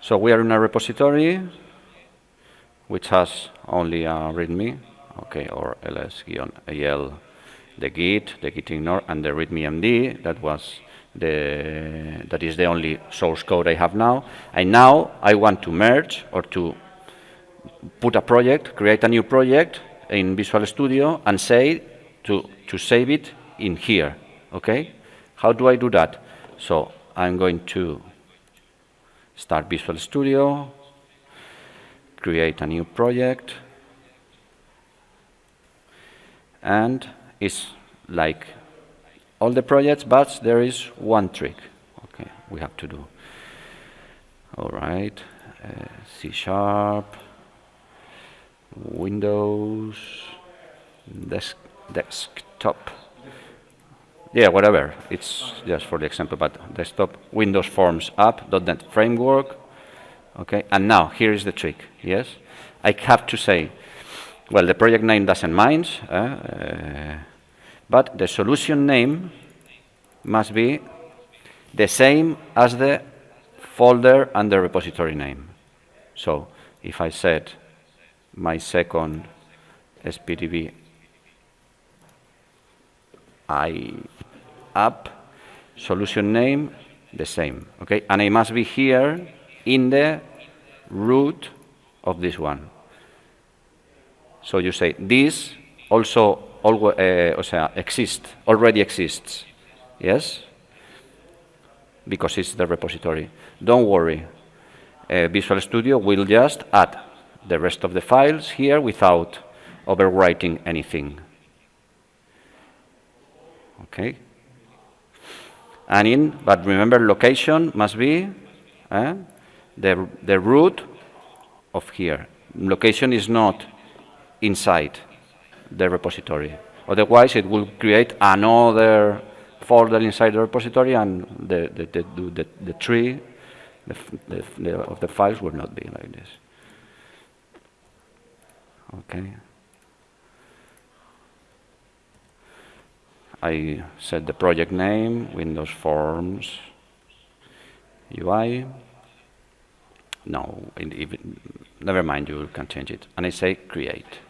So we are in a repository which has only a README, okay, or ls-al, the git ignore, and the readme.md. That is the only source code I have now. And now I want to merge or to put a project, create a new project in Visual Studio, and say to save it in here. Okay? How do I do that? So I'm going to start Visual Studio, create a new project, and it's like all the projects, but there is one trick. Okay, we have to do. All right, C#, Windows, desktop. Yeah, whatever. It's just for the example, but desktop, Windows Forms app, .NET Framework. Okay, and now here is the trick. Yes, I have to say, well, the project name doesn't mind, but the solution name must be the same as the folder and the repository name. So if I set my second SPDB app, solution name, the same. Okay, and I must be here in the root of this one. So you say this also already exists, yes, because it's the repository. Don't worry, Visual Studio will just add the rest of the files here without overwriting anything. Okay. But remember, location must be the root of here. Location is not inside the repository. Otherwise, it will create another folder inside the repository, and the tree of the files will not be like this. Okay. I set the project name, Windows Forms UI. No, never mind, you can change it. And I say create.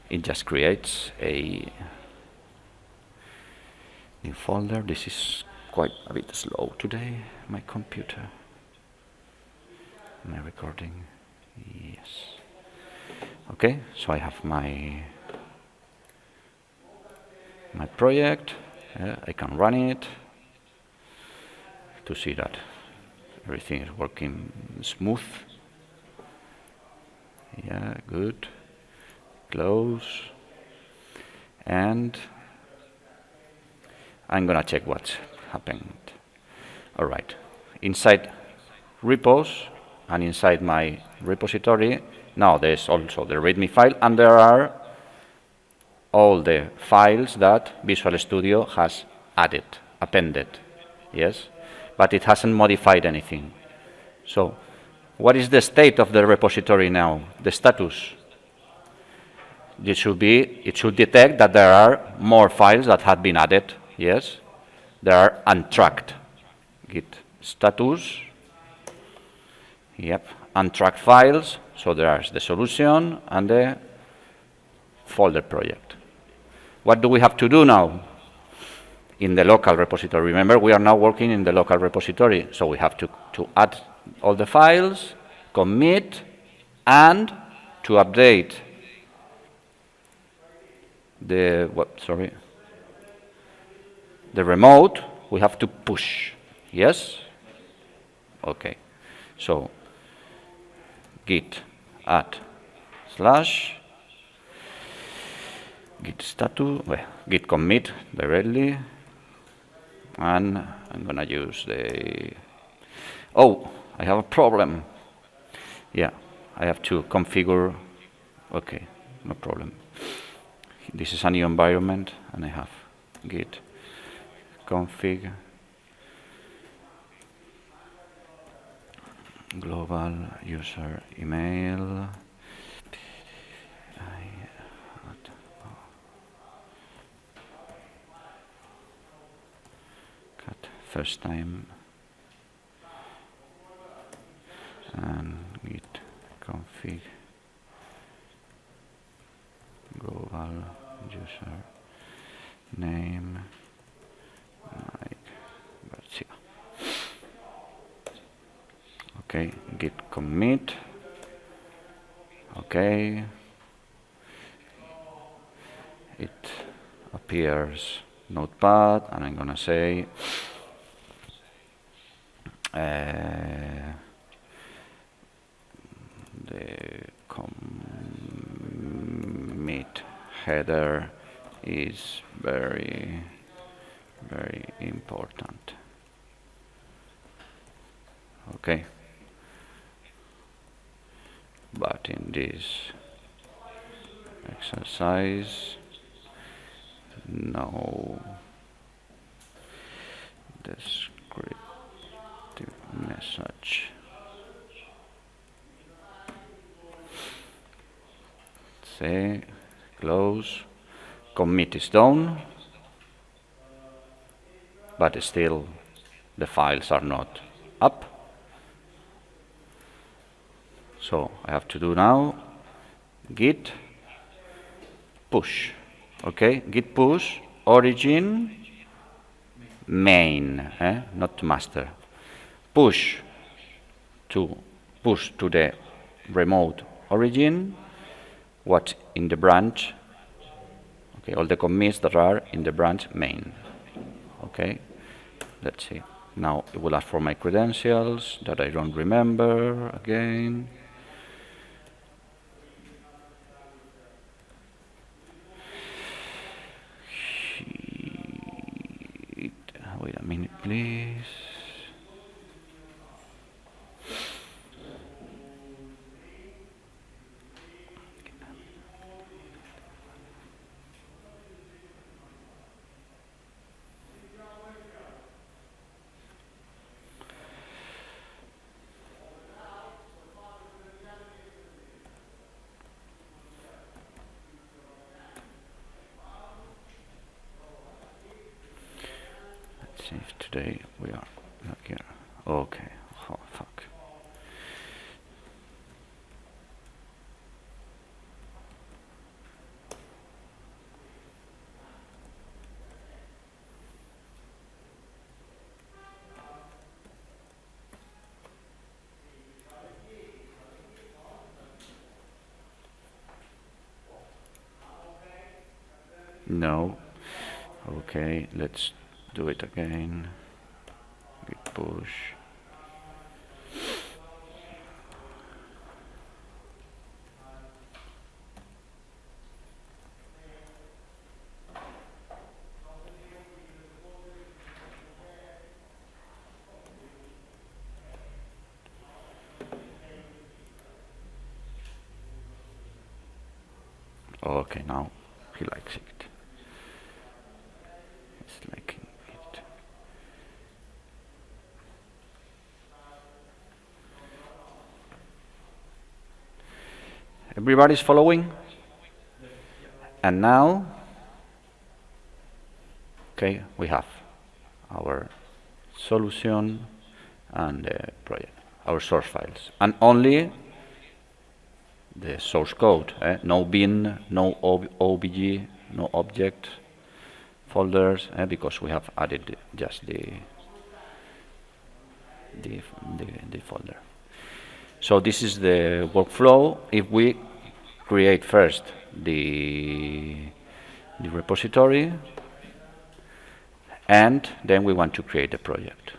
It just creates a new folder. This is quite a bit slow today, my computer. My recording, yes. Okay, so I have my project. I can run it to see that everything is working smooth. Yeah, good. Close. And I'm gonna check what's happened. All right, inside repos and inside my repository, now there's also the README file, and there are all the files that Visual Studio has appended, yes? But it hasn't modified anything. So what is the state of the repository now, the status? It should detect that there are more files that have been added, yes? They are untracked. Git status, yep, untracked files. So there's the solution and the folder project. What do we have to do now? In the local repository. Remember, we are now working in the local repository. So we have to add all the files, commit, and to update the remote, we have to push. Yes? Okay. So git add / git status, git commit directly, and I'm gonna use the, oh, I have a problem. Yeah, I have to configure, okay, no problem. This is a new environment, and I have git config global user email. Cat first time, and git config global user name Mike Garcia. Okay, git commit. Okay, it appears notepad, and I'm gonna say the commit header is very important. Okay, but in this exercise, no descriptive message. Say close. Commit is done, but still the files are not up. So I have to do now git push. Okay, git push origin main, not master. Push to the remote origin what's in the branch. Okay, all the commits that are in the branch main. Okay, let's see. Now it will ask for my credentials that I don't remember again. Wait a minute, please. See if today we are not here. Okay. Oh, fuck. No. Okay, let's do it again. Git push. Okay, now he likes it. He's liking it. Everybody's following? And now, okay, we have our solution and the project, our source files, and only the source code. No bin, no obj, no object folders, because we have added just the folder. So this is the workflow. If we create first the repository, and then we want to create a project.